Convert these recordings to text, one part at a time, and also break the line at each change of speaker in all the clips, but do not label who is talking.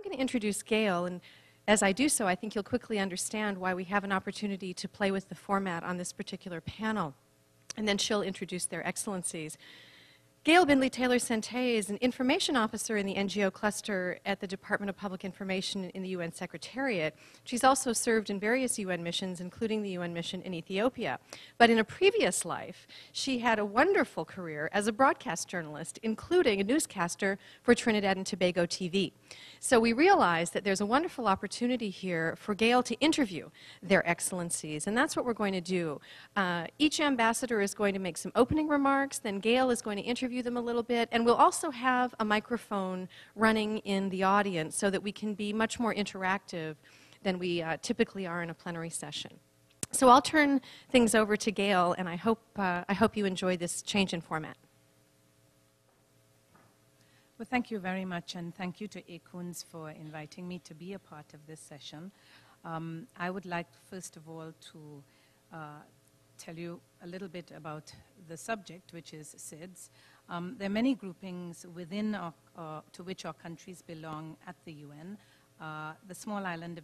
going to introduce Gail, and as I do so, I think you'll quickly understand why we have an opportunity to play with the format on this particular panel. And then she'll introduce their excellencies. Gail Bindley-Taylor Sainté is an information officer in the NGO cluster at the Department of Public Information in the UN Secretariat. She's also served in various UN missions, including the UN mission in Ethiopia. But in a previous life, she had a wonderful career as a broadcast journalist, including a newscaster for Trinidad and Tobago TV. So we realized that there's a wonderful opportunity here for Gail to interview their excellencies, and that's what we're going to do. Each ambassador is going to make some opening remarks, then Gail is going to interview them a little bit, and we'll also have a microphone running in the audience so that we can be much more interactive than we typically are in a plenary session. So I'll turn things over to Gail, and I hope you enjoy this change in format.
Well, thank you very much, and thank you to ACUNS for inviting me to be a part of this session. I would like, first of all, to tell you a little bit about the subject, which is SIDS. There are many groupings within to which our countries belong at the UN. The Small Island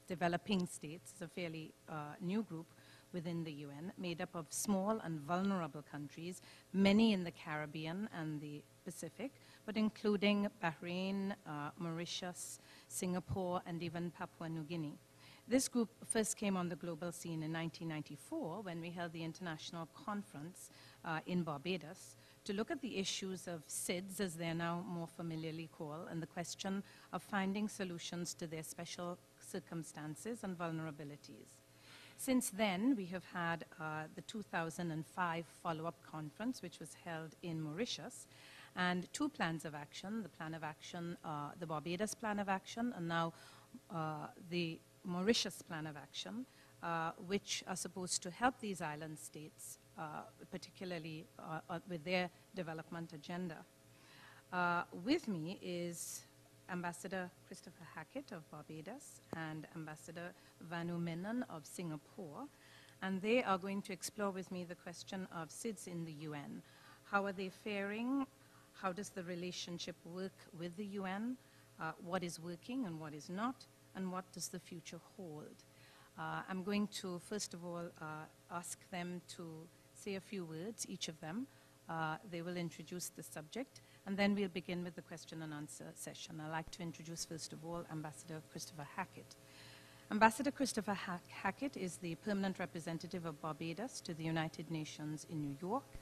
Developing States is a fairly new group within the UN, made up of small and vulnerable countries, many in the Caribbean and the Pacific, but including Bahrain, Mauritius, Singapore, and even Papua New Guinea. This group first came on the global scene in 1994 when we held the International Conference in Barbados to look at the issues of SIDS, as they're now more familiarly called, and the question of finding solutions to their special circumstances and vulnerabilities. Since then, we have had the 2005 follow-up conference, which was held in Mauritius, and two plans of action, the plan of action, the Barbados plan of action, and now the Mauritius plan of action, which are supposed to help these island states, particularly with their development agenda. With me is Ambassador Christopher Hackett of Barbados and Ambassador Vanu Menon of Singapore, and they are going to explore with me the question of SIDS in the UN. How are they faring? How does the relationship work with the UN? What is working and what is not? And what does the future hold? I'm going to, first of all, ask them to say a few words, each of them. They will introduce the subject, and then we'll begin with the question and answer session. I'd like to introduce, first of all, Ambassador Christopher Hackett. Ambassador Christopher Hackett is the permanent representative of Barbados to the United Nations in New York,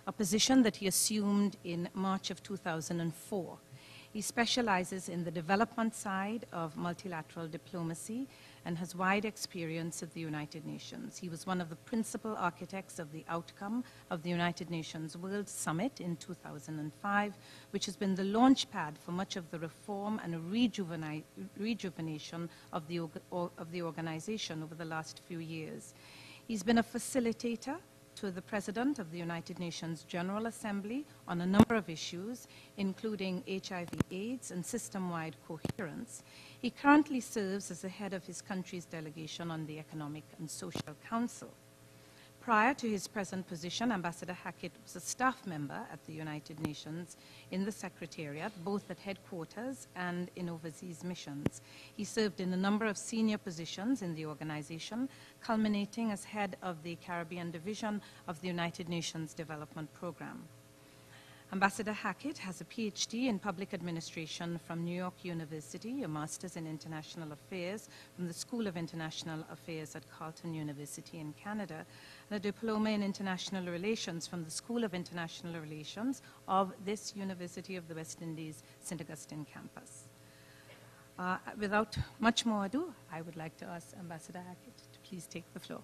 a position that he assumed in March of 2004. He specializes in the development side of multilateral diplomacy and has wide experience of the United Nations. He was one of the principal architects of the outcome of the United Nations World Summit in 2005, which has been the launch pad for much of the reform and rejuvenation of the organization over the last few years. He's been a facilitator to the President of the United Nations General Assembly on a number of issues, including HIV/AIDS and system-wide coherence. He currently serves as the head of his country's delegation on the Economic and Social Council. Prior to his present position, Ambassador Hackett was a staff member at the United Nations in the Secretariat, both at headquarters and in overseas missions. He served in a number of senior positions in the organization, culminating as head of the Caribbean Division of the United Nations Development Program. Ambassador Hackett has a PhD in Public Administration from New York University, a Master's in International Affairs from the School of International Affairs at Carleton University in Canada, and a Diploma in International Relations from the School of International Relations of this University of the West Indies, St. Augustine campus. Without much more ado, I would like to ask Ambassador Hackett to please take the floor.